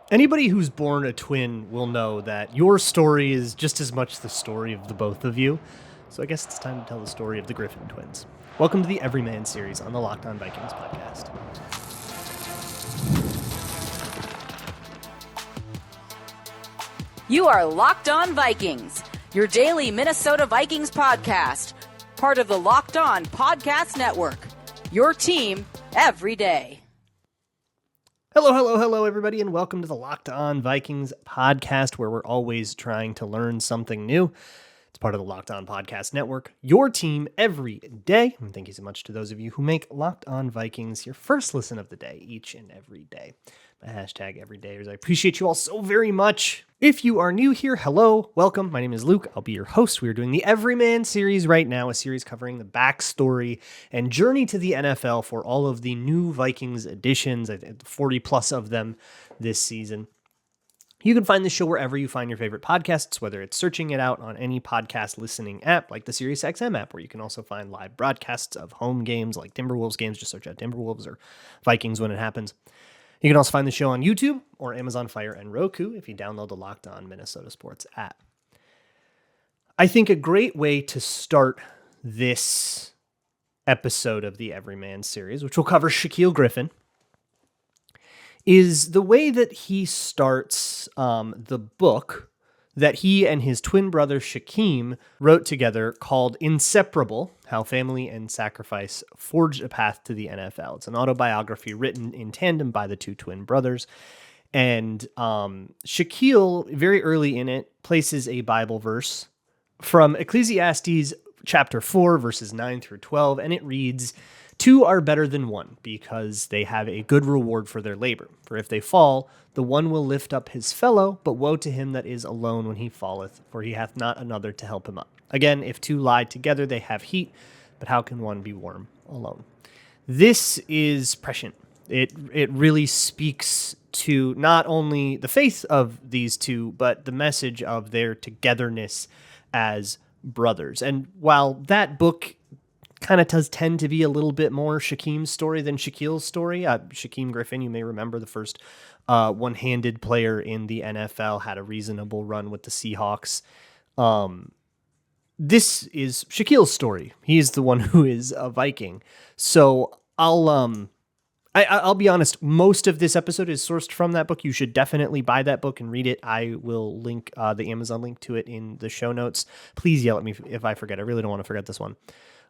Anybody who's born a twin will know that your story is just as much the story of the both of you. So I guess it's time to tell the story of the Griffin twins. Welcome to the Everyman series on the Locked On Vikings podcast. You are Locked On Vikings, your daily Minnesota Vikings podcast, part of the Locked On Podcast Network, your team every day. Hello, everybody, and welcome to the Locked On Vikings podcast, where we're always trying to learn something new. It's part of the Locked On Podcast Network, your team every day. And thank you so much to those of you who make Locked On Vikings your first listen of the day, each and every day. My hashtag everydayers. I appreciate you all so very much. If you are new here, hello, welcome. My name is Luke. I'll be your host. We are doing the Everyman series right now, a series covering the backstory and journey to the NFL for all of the new Vikings additions, 40 plus of them this season. You can find the show wherever you find your favorite podcasts, whether it's searching it out on any podcast listening app like the SiriusXM app, where you can also find live broadcasts of home games like Timberwolves games. Just search out Timberwolves or Vikings when it happens. You can also find the show on YouTube or Amazon Fire and Roku if you download the Locked On Minnesota Sports app. I think a great way to start this episode of the Everyman series, which will cover Shaquill Griffin, is the way that he starts the book that he and his twin brother Shaquem wrote together called Inseparable: How Family and Sacrifice Forged a Path to the NFL. It's an autobiography written in tandem by the two twin brothers. And Shaquill, very early in it, places a Bible verse from Ecclesiastes chapter 4, verses 9 through 12, and it reads, "Two are better than one, because they have a good reward for their labor. For if they fall, the one will lift up his fellow, but woe to him that is alone when he falleth, for he hath not another to help him up. Again, if two lie together, they have heat, but how can one be warm alone?" This is prescient. It really speaks to not only the faith of these two, but the message of their togetherness as brothers. And while that book kind of does tend to be a little bit more Shaquem's story than Shaquill's story. Shaquem Griffin, you may remember, the first one-handed player in the NFL, had a reasonable run with the Seahawks. This is Shaquill's story. He's the one who is a Viking. So I'll be honest, most of this episode is sourced from that book. You should definitely buy that book and read it. I will link the Amazon link to it in the show notes. Please yell at me if I forget. I really don't want to forget this one.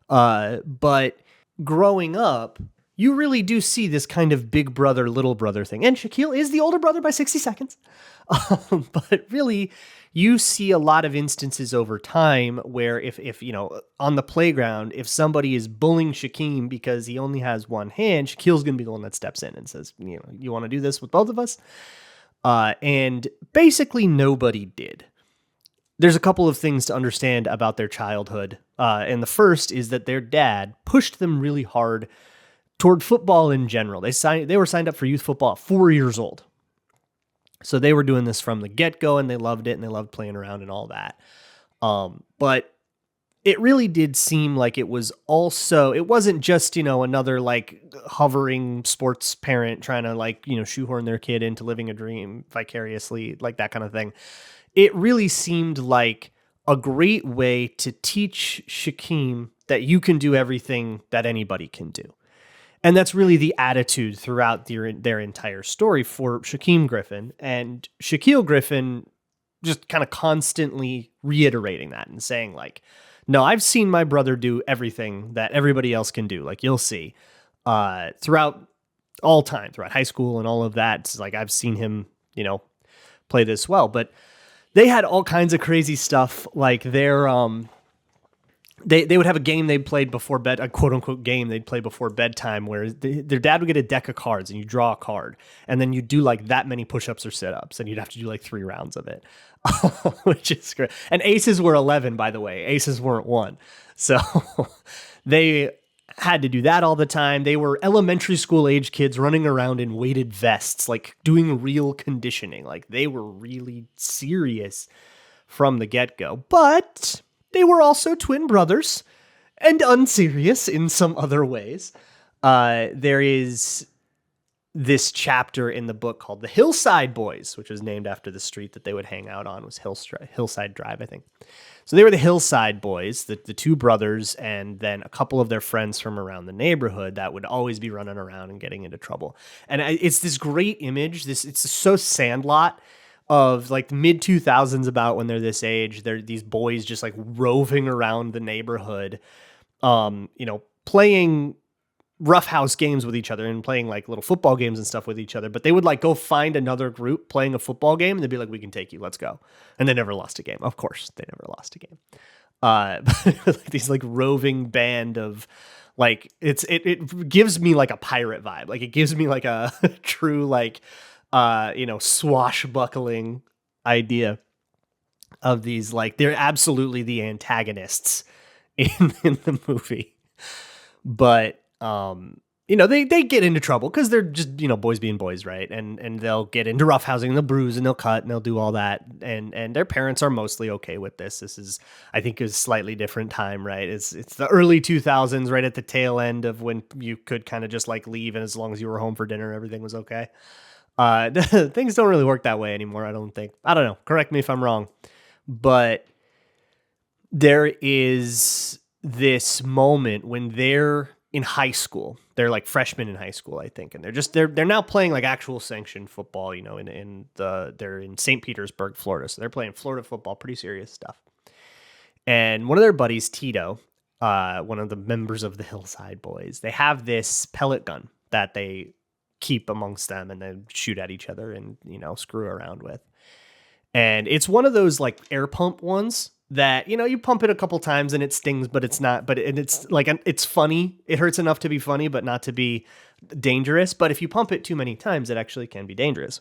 But growing up, you really do see this kind of big brother, little brother thing. And Shaquill is the older brother by 60 seconds. But really, you see a lot of instances over time where if you know, on the playground, if somebody is bullying Shaquem because he only has one hand, Shaquill's going to be the one that steps in and says, you know, you want to do this with both of us? And basically nobody did. There's a couple of things to understand about their childhood. And the first is that their dad pushed them really hard toward football in general. They were signed up for youth football at 4 years old. So they were doing this from the get-go, and they loved it, and they loved playing around and all that. But it really did seem like it wasn't just, you know, another like hovering sports parent trying to like, you know, shoehorn their kid into living a dream vicariously, like that kind of thing. It really seemed like a great way to teach Shaquem that you can do everything that anybody can do. And that's really the attitude throughout their entire story for Shaquem Griffin. And Shaquill Griffin just kind of constantly reiterating that and saying like, no, I've seen my brother do everything that everybody else can do. Like you'll see throughout all time, throughout high school and all of that. It's like I've seen him, you know, play this well. But they had all kinds of crazy stuff. Like their they would have a game they'd played before bed, a quote unquote game they'd play before bedtime, where their dad would get a deck of cards and you draw a card, and then you do like that many push-ups or sit-ups, and you'd have to do like 3 rounds of it, which is great. And aces were 11, by the way. Aces weren't 1, so they had to do that all the time. They were elementary school age kids running around in weighted vests, like doing real conditioning. Like they were really serious from the get-go, but they were also twin brothers and unserious in some other ways. There is this chapter in the book called The Hillside Boys, which was named after the street that they would hang out on, was Hillside Drive, I think. So they were the Hillside Boys, the two brothers, and then a couple of their friends from around the neighborhood that would always be running around and getting into trouble. And it's this great image. It's so Sandlot of like the mid 2000s, about when they're this age. They're these boys just like roving around the neighborhood, playing roughhouse games with each other and playing like little football games and stuff with each other. But they would like go find another group playing a football game and they'd be like, we can take you, let's go. And they never lost a game. Of course, they never lost a game. But these like roving band of like, it gives me like a pirate vibe. Like it gives me like a true like, swashbuckling idea of these, like they're absolutely the antagonists in the movie. But they get into trouble because they're just, boys being boys, right? And they'll get into roughhousing and they'll bruise and they'll cut and they'll do all that. And their parents are mostly okay with this. This is, I think, a slightly different time, right? It's the early 2000s, right at the tail end of when you could kind of just like leave, and as long as you were home for dinner, everything was okay. Things don't really work that way anymore, I don't think. I don't know. Correct me if I'm wrong. But there is this moment when they're in high school. They're like freshmen in high school, I think, and they're now playing like actual sanctioned football. They're in St. Petersburg, Florida, so they're playing Florida football, pretty serious stuff. And one of their buddies, Tito, one of the members of the Hillside Boys, they have this pellet gun that they keep amongst them and then shoot at each other and screw around with. And it's one of those like air pump ones that, you pump it a couple times and it stings, but it's not, it's like, it's funny. It hurts enough to be funny, but not to be dangerous. But if you pump it too many times, it actually can be dangerous.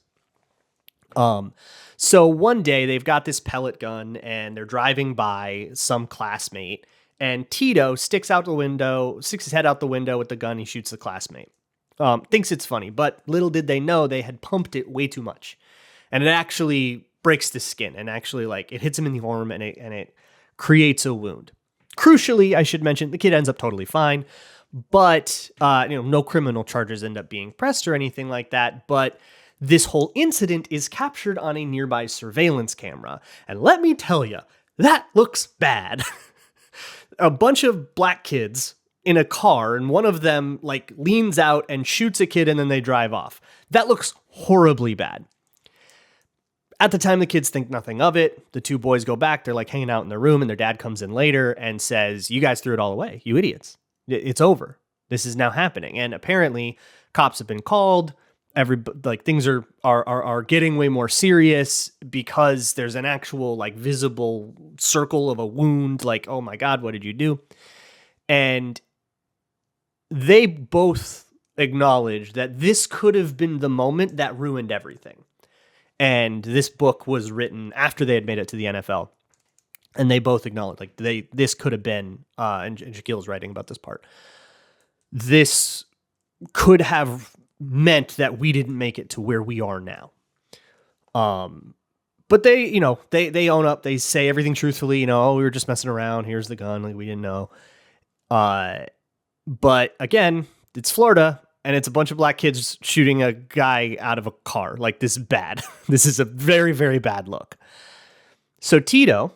So one day they've got this pellet gun and they're driving by some classmate, and Tito sticks his head out the window with the gun. He shoots the classmate. Thinks it's funny, but little did they know they had pumped it way too much. And it actually breaks the skin, and actually like it hits him in the arm and it creates a wound. Crucially, I should mention, the kid ends up totally fine, but no criminal charges end up being pressed or anything like that. But this whole incident is captured on a nearby surveillance camera. And let me tell you, that looks bad. A bunch of black kids in a car, and one of them like leans out and shoots a kid and then they drive off. That looks horribly bad. At the time, the kids think nothing of it. The two boys go back. They're like hanging out in their room, and their dad comes in later and says, "You guys threw it all away. You idiots. It's over. This is now happening." And apparently cops have been called. Things are getting way more serious because there's an actual like visible circle of a wound. Like, oh my God, what did you do? And they both acknowledge that this could have been the moment that ruined everything. And this book was written after they had made it to the NFL. And they both acknowledge, like, this could have been, and Shaquill's writing about this part, this could have meant that we didn't make it to where we are now. But they own up, they say everything truthfully, we were just messing around, here's the gun, like, we didn't know. But again, it's Florida, and it's a bunch of black kids shooting a guy out of a car. Like, this is bad. This is a very, very bad look. So Tito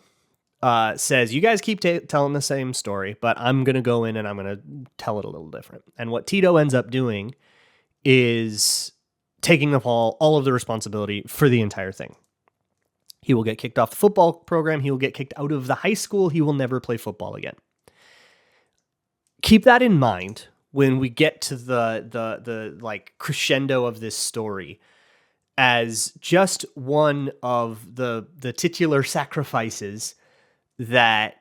says, you guys keep telling the same story, but I'm going to go in and I'm going to tell it a little different. And what Tito ends up doing is taking all of the responsibility for the entire thing. He will get kicked off the football program. He will get kicked out of the high school. He will never play football again. Keep that in mind when we get to the like crescendo of this story as just one of the titular sacrifices that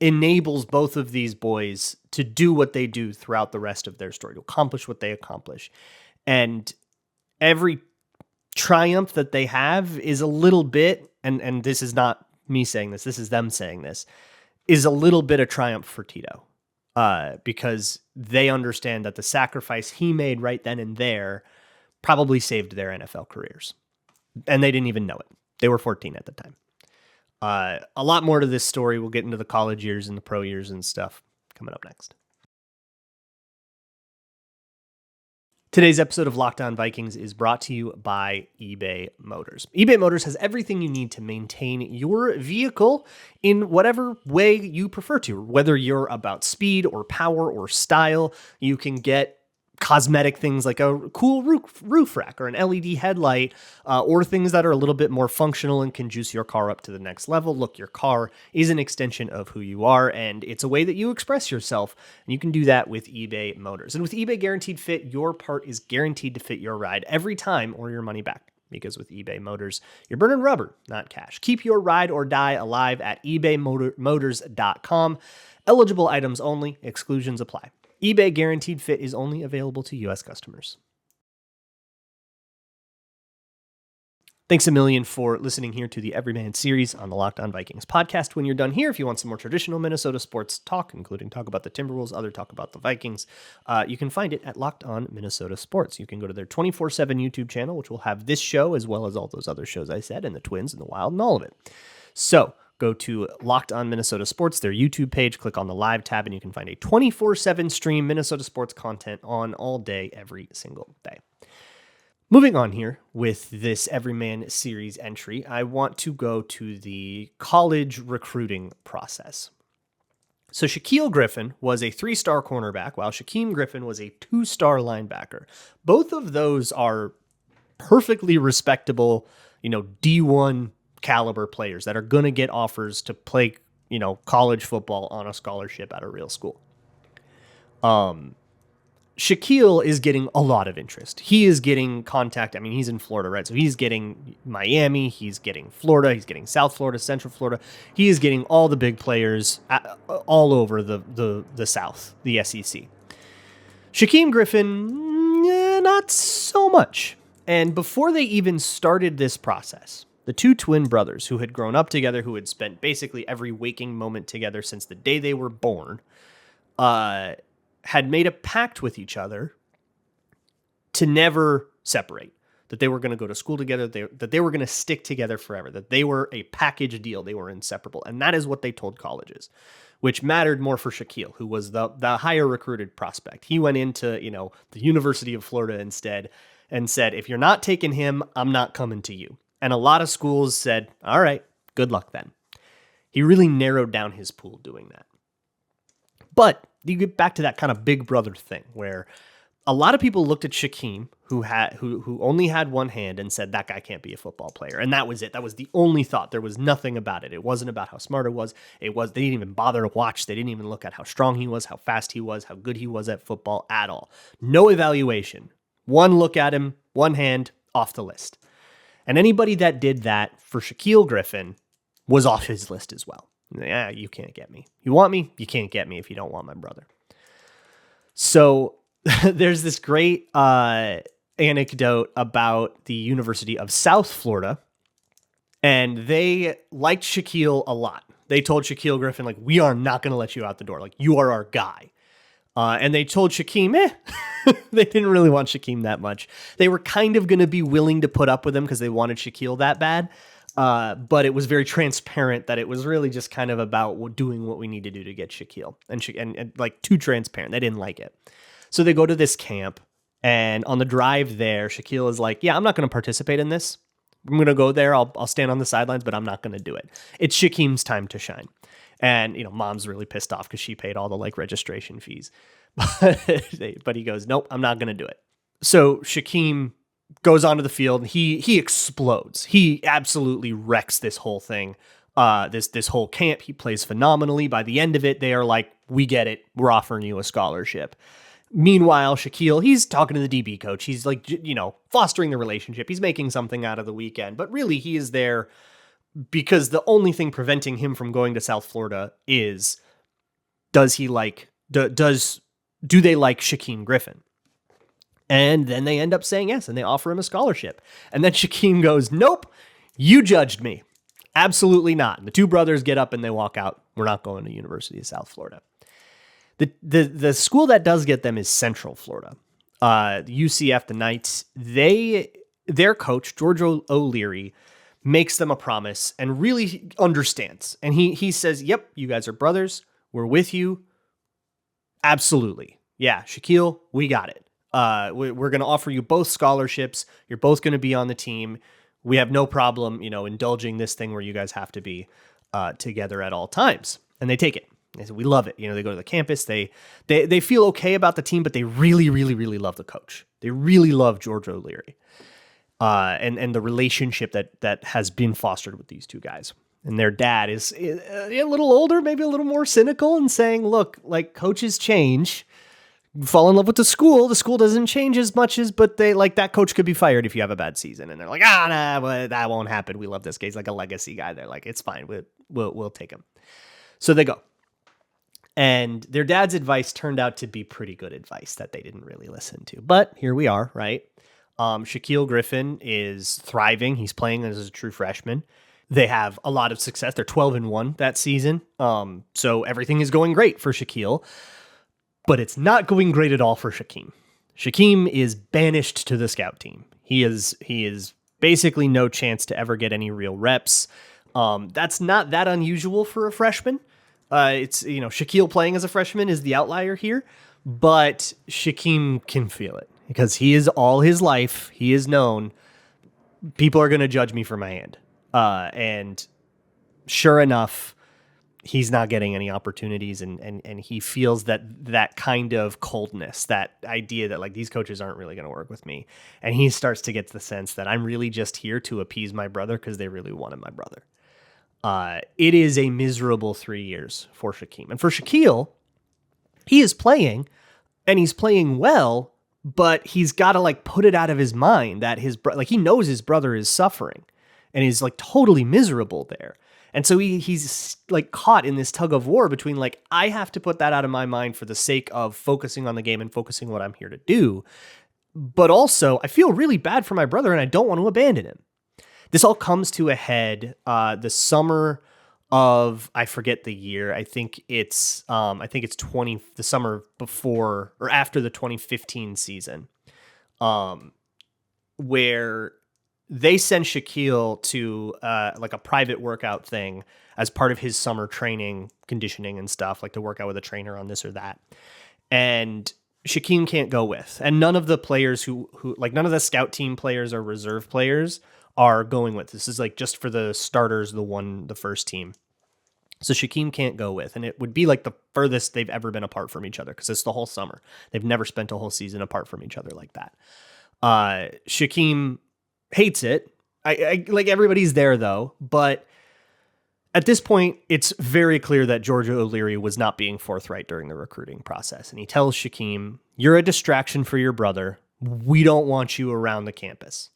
enables both of these boys to do what they do throughout the rest of their story, to accomplish what they accomplish. And every triumph that they have is a little bit, and this is not me saying this is them saying this, is a little bit of triumph for Tito. Because they understand that the sacrifice he made right then and there probably saved their NFL careers. And they didn't even know it. They were 14 at the time. A lot more to this story. We'll get into the college years and the pro years and stuff coming up next. Today's episode of Locked On Vikings is brought to you by eBay Motors. eBay Motors has everything you need to maintain your vehicle in whatever way you prefer to. Whether you're about speed or power or style, you can get cosmetic things like a cool roof rack or an LED headlight, or things that are a little bit more functional and can juice your car up to the next level. Look, your car is an extension of who you are, and it's a way that you express yourself, and you can do that with eBay Motors. And with eBay Guaranteed Fit, your part is guaranteed to fit your ride every time or your money back. Because with eBay Motors, you're burning rubber, not cash. Keep your ride or die alive at ebaymotors.com. Eligible items only. Exclusions apply. eBay Guaranteed Fit is only available to U.S. customers. Thanks a million for listening here to the Everyman series on the Locked On Vikings podcast. When you're done here, if you want some more traditional Minnesota sports talk, including talk about the Timberwolves, other talk about the Vikings, you can find it at Locked On Minnesota Sports. You can go to their 24/7 YouTube channel, which will have this show as well as all those other shows I said, and the Twins and the Wild and all of it. So go to Locked On Minnesota Sports, their YouTube page, click on the live tab, and you can find a 24/7 stream Minnesota sports content on all day, every single day. Moving on here with this Everyman series entry, I want to go to the college recruiting process. So Shaquill Griffin was a 3-star cornerback, while Shaquem Griffin was a 2-star linebacker. Both of those are perfectly respectable, D1 caliber players that are going to get offers to play, college football on a scholarship at a real school. Shaquill is getting a lot of interest. He is getting contact. I mean, he's in Florida, right? So he's getting Miami, he's getting Florida, he's getting South Florida, Central Florida. He is getting all the big players all over the South, the SEC. Shaquem Griffin, not so much. And before they even started this process, the two twin brothers who had grown up together, who had spent basically every waking moment together since the day they were born, had made a pact with each other to never separate, that they were going to go to school together, that they were going to stick together forever, that they were a package deal, they were inseparable. And that is what they told colleges, which mattered more for Shaquill, who was the higher recruited prospect. He went into, the University of Florida instead and said, if you're not taking him, I'm not coming to you. And a lot of schools said, all right, good luck then. He really narrowed down his pool doing that. But you get back to that kind of big brother thing where a lot of people looked at Shaquem, who only had one hand, and said, that guy can't be a football player. And that was it. That was the only thought. There was nothing about it. It wasn't about how smart it was. They didn't even bother to watch. They didn't even look at how strong he was, how fast he was, how good he was at football at all. No evaluation. One look at him, one hand, off the list. And anybody that did that for Shaquill Griffin was off his list as well. Yeah, you can't get me. You want me? You can't get me if you don't want my brother. So there's this great anecdote about the University of South Florida, and they liked Shaquill a lot. They told Shaquill Griffin, we are not going to let you out the door. You are our guy. And they told Shaquem, they didn't really want Shaquem that much. They were kind of going to be willing to put up with him because they wanted Shaquill that bad. But it was very transparent that it was really just kind of about doing what we need to do to get Shaquill. And too transparent. They didn't like it. So they go to this camp, and on the drive there, Shaquill is like, yeah, I'm not going to participate in this. I'm going to go there. I'll stand on the sidelines, but I'm not going to do it. It's Shaquem's time to shine. And, mom's really pissed off because she paid all the registration fees. But he goes, nope, I'm not going to do it. So Shaquem goes onto the field. He explodes. He absolutely wrecks this whole thing. This whole camp. He plays phenomenally. By the end of it, they are like, we get it. We're offering you a scholarship. Meanwhile, Shaquill, he's talking to the DB coach. He's fostering the relationship. He's making something out of the weekend. But really, he is there because the only thing preventing him from going to South Florida is, do they like Shaquem Griffin? And then they end up saying yes, and they offer him a scholarship. And then Shaquem goes, nope, you judged me. Absolutely not. And the two brothers get up and they walk out. We're not going to University of South Florida. The school that does get them is Central Florida. The UCF, the Knights, their coach, George O'Leary, makes them a promise and really understands. And he says, yep, you guys are brothers. We're with you. Absolutely. Yeah, Shaquill, we got it. We're going to offer you both scholarships. You're both going to be on the team. We have no problem, indulging this thing where you guys have to be together at all times. And they take it. They say, we love it. They go to the campus. They feel okay about the team, but they really, really, really love the coach. They really love George O'Leary and the relationship that has been fostered with these two guys. And their dad is a little older, maybe a little more cynical, and saying, look, like, coaches change. Fall in love with the school. The school doesn't change as much but they like that coach could be fired if you have a bad season. And they're like, nah, well, that won't happen. We love this guy. He's like a legacy guy. They're like, it's fine. We'll take him. So they go. And their dad's advice turned out to be pretty good advice that they didn't really listen to. But here we are, right? Shaquill Griffin is thriving. He's playing as a true freshman. They have a lot of success. They're 12-1 that season. So everything is going great for Shaquill. But it's not going great at all for Shaquem. Shaquem is banished to the scout team. He is basically no chance to ever get any real reps. That's not that unusual for a freshman. It's Shaquill playing as a freshman is the outlier here, but Shaquem can feel it because he is all his life. He is known. People are going to judge me for my hand. And sure enough, he's not getting any opportunities, and he feels that kind of coldness, that idea that like these coaches aren't really going to work with me. And he starts to get the sense that I'm really just here to appease my brother because they really wanted my brother. It is a miserable 3 years for Shaquem. And for Shaquill, he is playing, and he's playing well, but he's got to like put it out of his mind that he knows his brother is suffering and he's like totally miserable there. And so he's like caught in this tug of war between like, I have to put that out of my mind for the sake of focusing on the game and focusing what I'm here to do. But also I feel really bad for my brother and I don't want to abandon him. This all comes to a head the summer of, I forget the year. I think it's the summer before or after the 2015 season, where they send Shaquill to like a private workout thing as part of his summer training, conditioning and stuff, like to work out with a trainer on this or that. And Shaquem can't go with, and none of the players who like none of the scout team players or reserve players are going with. This is like just for the starters, the first team. So Shaquem can't go with, and it would be like the furthest they've ever been apart from each other because it's the whole summer. They've never spent a whole season apart from each other like that. Shaquem hates it. I like everybody's there though, but at this point, it's very clear that George O'Leary was not being forthright during the recruiting process. And he tells Shaquem, you're a distraction for your brother. We don't want you around the campus.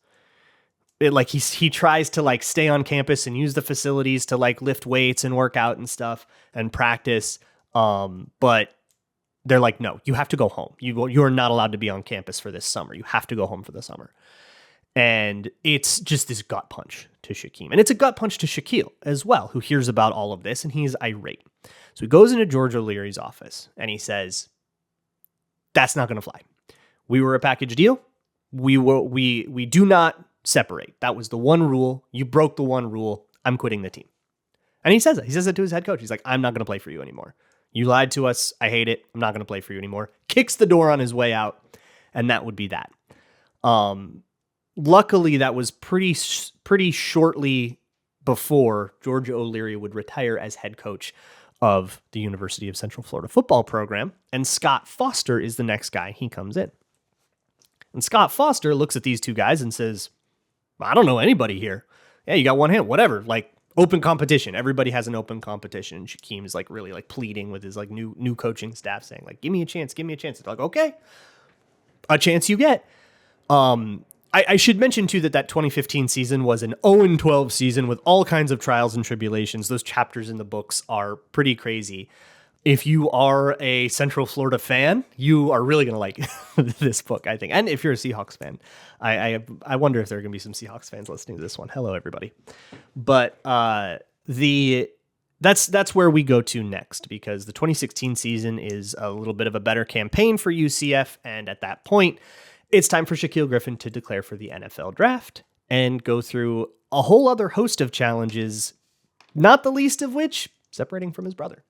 He tries to like stay on campus and use the facilities to like lift weights and work out and stuff and practice. But they're like, no, you have to go home. You are not allowed to be on campus for this summer. You have to go home for the summer. And it's just this gut punch to Shaquem. And it's a gut punch to Shaquill as well, who hears about all of this and he's irate. So he goes into George O'Leary's office and he says, that's not going to fly. We were a package deal. We do not separate. That was the one rule. You broke the one rule. I'm quitting the team. And he says it. He says it to his head coach. He's like, I'm not going to play for you anymore. You lied to us. I hate it. I'm not going to play for you anymore. Kicks the door on his way out. And that would be that. Luckily, that was pretty shortly before George O'Leary would retire as head coach of the University of Central Florida football program. And Scott Foster is the next guy. He comes in. And Scott Foster looks at these two guys and says, I don't know anybody here. Yeah, you got one hand, whatever. Like open competition. Everybody has an open competition. And Shaquem is like really like pleading with his like new coaching staff saying like, give me a chance. They're like, okay, a chance you get. I should mention too that 2015 season was an 0-12 season with all kinds of trials and tribulations. Those chapters in the books are pretty crazy. If you are a Central Florida fan, you are really going to like this book, I think. And if you're a Seahawks fan, I wonder if there are going to be some Seahawks fans listening to this one. Hello, everybody. But that's where we go to next, because the 2016 season is a little bit of a better campaign for UCF. And at that point, it's time for Shaquill Griffin to declare for the NFL draft and go through a whole other host of challenges, not the least of which separating from his brother.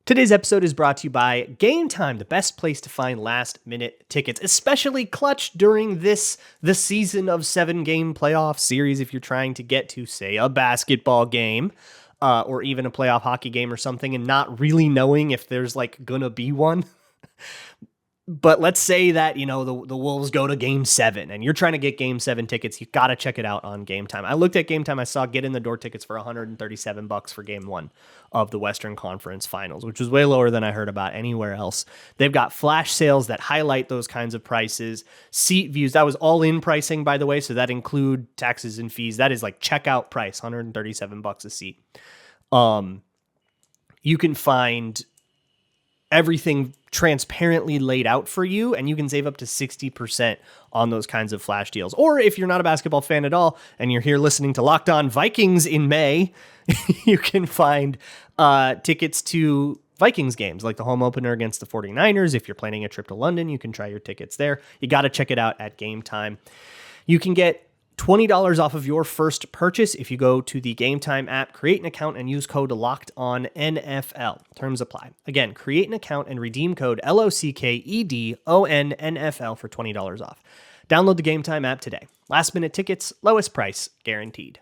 Today's episode is brought to you by Gametime, the best place to find last-minute tickets, especially clutch during the season of 7-game playoff series if you're trying to get to, say, a basketball game or even a playoff hockey game or something and not really knowing if there's, gonna be one. But let's say that, the Wolves go to Game 7 and you're trying to get Game 7 tickets. You got to check it out on Gametime. I looked at Gametime. I saw get in the door tickets for $137 for Game 1 of the Western Conference Finals, which was way lower than I heard about anywhere else. They've got flash sales that highlight those kinds of prices. Seat views, that was all in pricing, by the way, so that include taxes and fees. That is like checkout price, $137 a seat. You can find everything transparently laid out for you, and you can save up to 60% on those kinds of flash deals. Or if you're not a basketball fan at all and you're here listening to Locked On Vikings in May, you can find tickets to Vikings games like the home opener against the 49ers. If you're planning a trip to London, you can try your tickets there. You got to check it out at Gametime. You can get $20 off of your first purchase if you go to the Gametime app, create an account, and use code LOCKEDONNFL. Terms apply. Again, create an account and redeem code LOCKEDONNFL for $20 off. Download the Gametime app today. Last minute tickets, lowest price guaranteed.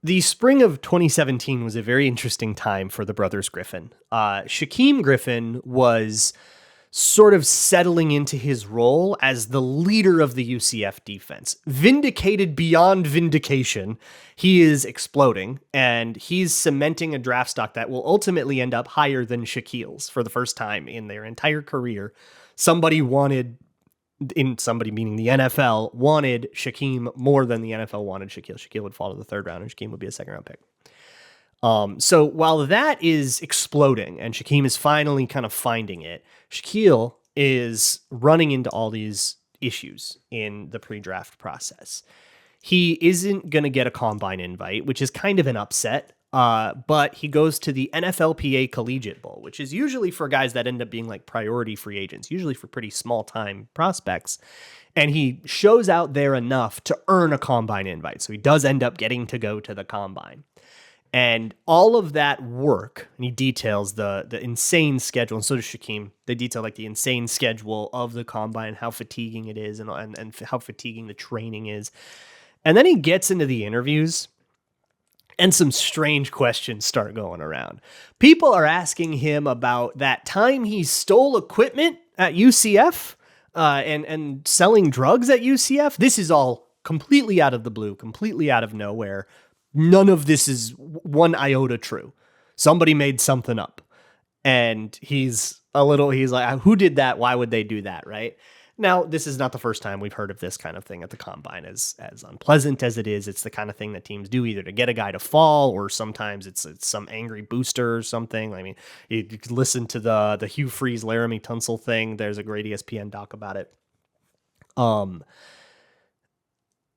The spring of 2017 was a very interesting time for the brothers Griffin. Shaquem Griffin was sort of settling into his role as the leader of the UCF defense. Vindicated beyond vindication, he is exploding, and he's cementing a draft stock that will ultimately end up higher than Shaquill's for the first time in their entire career. Somebody meaning the NFL, wanted Shaquem more than the NFL wanted Shaquille. Shaquille would fall to the third round, and Shaquem would be a second-round pick. So while that is exploding and Shaquem is finally kind of finding it, Shaquill is running into all these issues in the pre-draft process. He isn't going to get a combine invite, which is kind of an upset, but he goes to the NFLPA Collegiate Bowl, which is usually for guys that end up being like priority free agents, usually for pretty small-time prospects. And he shows out there enough to earn a combine invite. So he does end up getting to go to the combine. And all of that work, and he details the insane schedule, and so does Shaquem. They detail like the insane schedule of the combine, how fatiguing it is, and how fatiguing the training is. And then he gets into the interviews, and some strange questions start going around. People are asking him about that time he stole equipment at UCF and selling drugs at UCF. This is all completely out of the blue, completely out of nowhere. None of this is one iota true. Somebody made something up. And he's like, who did that? Why would they do that? Right? Now, this is not the first time we've heard of this kind of thing at the combine. As unpleasant as it is, it's the kind of thing that teams do either to get a guy to fall, or sometimes it's some angry booster or something. I mean, you could listen to the Hugh Freeze, Laramie Tunsil thing. There's a great ESPN doc about it.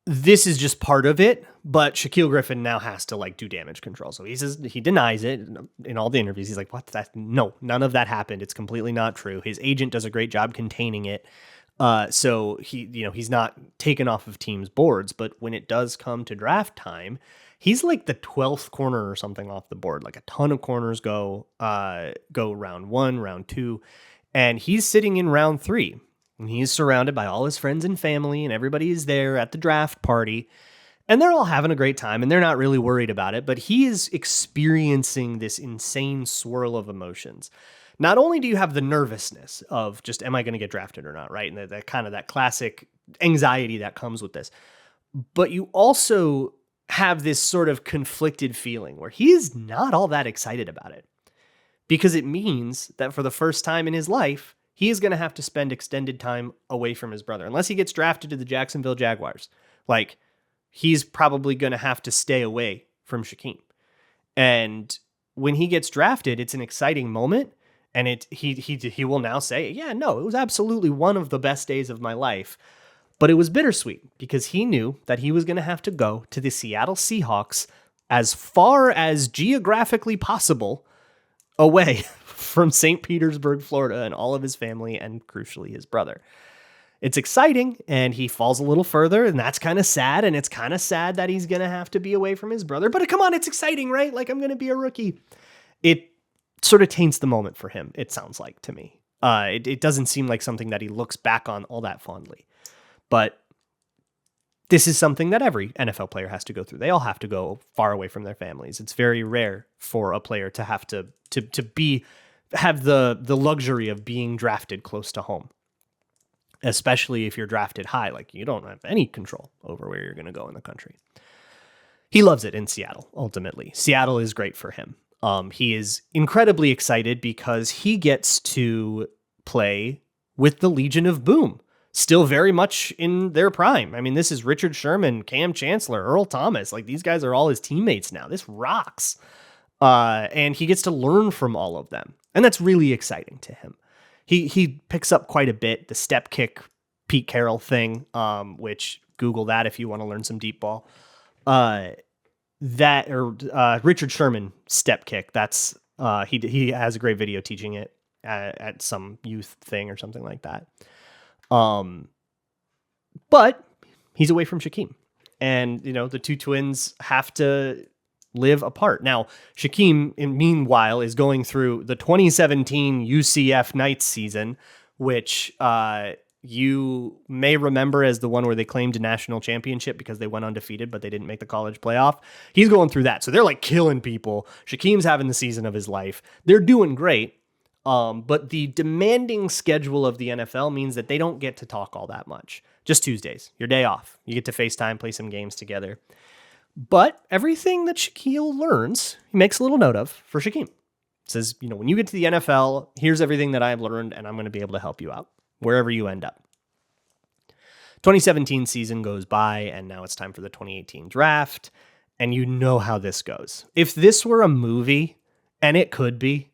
This is just part of it, but Shaquill Griffin now has to do damage control. So he says he denies it in all the interviews. He's like, "What? No, none of that happened. It's completely not true." His agent does a great job containing it. So he's not taken off of teams' boards, but when it does come to draft time, he's like the 12th corner or something off the board. Like a ton of corners go round 1, round 2, and he's sitting in round 3. And he's surrounded by all his friends and family, and everybody is there at the draft party. And they're all having a great time, and they're not really worried about it. But he is experiencing this insane swirl of emotions. Not only do you have the nervousness of just, am I going to get drafted or not, right? And that kind of that classic anxiety that comes with this. But you also have this sort of conflicted feeling where he is not all that excited about it. Because it means that for the first time in his life, he is going to have to spend extended time away from his brother. Unless he gets drafted to the Jacksonville Jaguars. He's probably going to have to stay away from Shaquem. And when he gets drafted, it's an exciting moment. And he will now say, yeah, no, it was absolutely one of the best days of my life. But it was bittersweet because he knew that he was going to have to go to the Seattle Seahawks as far as geographically possible away from St. Petersburg, Florida, and all of his family, and crucially his brother. it's exciting, and he falls a little further, and that's kind of sad, and it's kind of sad that he's going to have to be away from his brother. But come on, it's exciting, right? Like, I'm going to be a rookie. It sort of taints the moment for him, it sounds like to me. It doesn't seem like something that he looks back on all that fondly. But this is something that every NFL player has to go through. They all have to go far away from their families. It's very rare for a player to have to have the luxury of being drafted close to home, especially if you're drafted high. Like, you don't have any control over where you're going to go in the country. He loves it in Seattle, ultimately. Seattle is great for him. He is incredibly excited because he gets to play with the Legion of Boom, still very much in their prime. I mean, this is Richard Sherman, Cam Chancellor, Earl Thomas. Like, these guys are all his teammates now. This rocks. And he gets to learn from all of them. And that's really exciting to him. He picks up quite a bit, the step kick Pete Carroll thing, which Google that if you want to learn some deep ball. Richard Sherman step kick. That's he has a great video teaching it at some youth thing or something like that. But he's away from Shaquem, and the two twins have to live apart. Now, Shaquem, meanwhile, is going through the 2017 UCF Knights season, which you may remember as the one where they claimed a national championship because they went undefeated, but they didn't make the college playoff. He's going through that. So they're like killing people. Shaquem's having the season of his life. They're doing great. But the demanding schedule of the NFL means that they don't get to talk all that much. Just Tuesdays, your day off. You get to FaceTime, play some games together. But everything that Shaquille learns, he makes a little note of for Shaquem. Says, when you get to the NFL, here's everything that I've learned, and I'm going to be able to help you out wherever you end up. 2017 season goes by, and now it's time for the 2018 draft. And you know how this goes. If this were a movie, and it could be,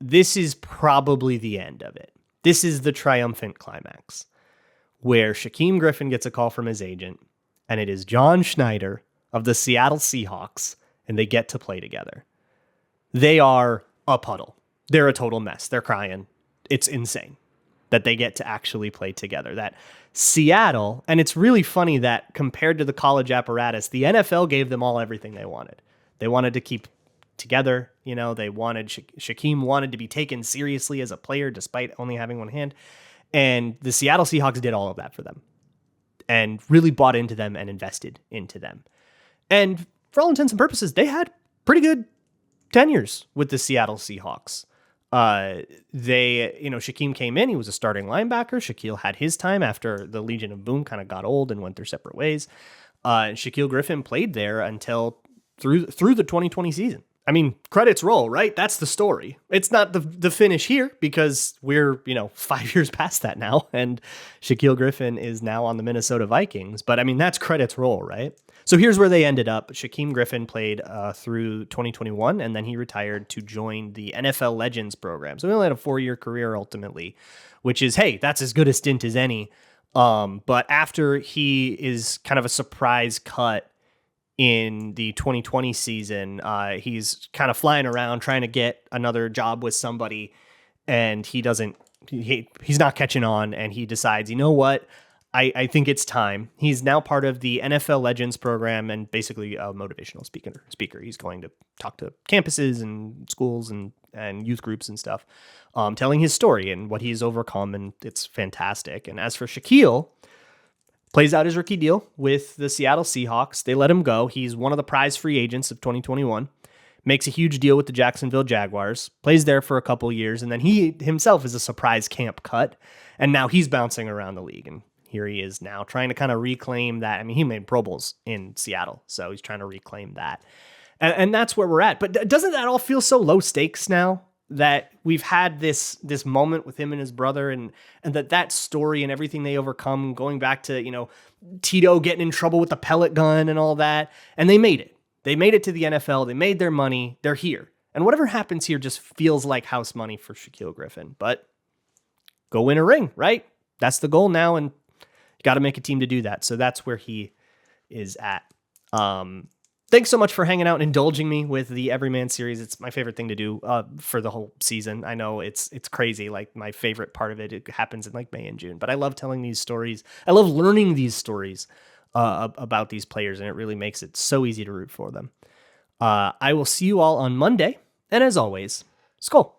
this is probably the end of it. This is the triumphant climax where Shaquem Griffin gets a call from his agent, and it is John Schneider of the Seattle Seahawks, and they get to play together. They are a puddle. They're a total mess. They're crying. It's insane that they get to actually play together. That Seattle, and it's really funny that compared to the college apparatus, the NFL gave them all everything they wanted. They wanted to keep together. They wanted Shaquem wanted to be taken seriously as a player despite only having one hand. And the Seattle Seahawks did all of that for them and really bought into them and invested into them. And for all intents and purposes, they had pretty good tenures with the Seattle Seahawks. Shaquem came in, he was a starting linebacker. Shaquille had his time after the Legion of Boom kind of got old and went their separate ways. Shaquill Griffin played there until through the 2020 season. I mean, credits roll, right? That's the story. It's not the finish here because we're, 5 years past that now. And Shaquill Griffin is now on the Minnesota Vikings. But I mean, that's credits roll, right? So here's where they ended up. Shaquem Griffin played through 2021, and then he retired to join the NFL Legends program. So he only had a 4-year career ultimately, which is, hey, that's as good a stint as any. But after he is kind of a surprise cut in the 2020 season, he's kind of flying around trying to get another job with somebody, and he's not catching on, and he decides, you know what? I think it's time. He's now part of the NFL Legends program and basically a motivational speaker. He's going to talk to campuses and schools and youth groups and stuff, telling his story and what he's overcome, and it's fantastic. And as for Shaquille, plays out his rookie deal with the Seattle Seahawks. They let him go. He's one of the prize free agents of 2021. Makes a huge deal with the Jacksonville Jaguars. Plays there for a couple years, and then he himself is a surprise camp cut, and now he's bouncing around the league. And here he is now trying to kind of reclaim that. I mean, he made Pro Bowls in Seattle, so he's trying to reclaim that. And that's where we're at. But doesn't that all feel so low stakes now? That we've had this moment with him and his brother, and that story and everything they overcome, going back to, Tito getting in trouble with the pellet gun and all that. And they made it. They made it to the NFL. They made their money. They're here. And whatever happens here just feels like house money for Shaquill Griffin. But go win a ring, right? That's the goal now. And you got to make a team to do that. So that's where he is at. Thanks so much for hanging out and indulging me with the Everyman series. It's my favorite thing to do for the whole season. I know it's crazy. Like my favorite part of it happens in like May and June, but I love telling these stories. I love learning these stories about these players, and it really makes it so easy to root for them. I will see you all on Monday. And as always, Skol.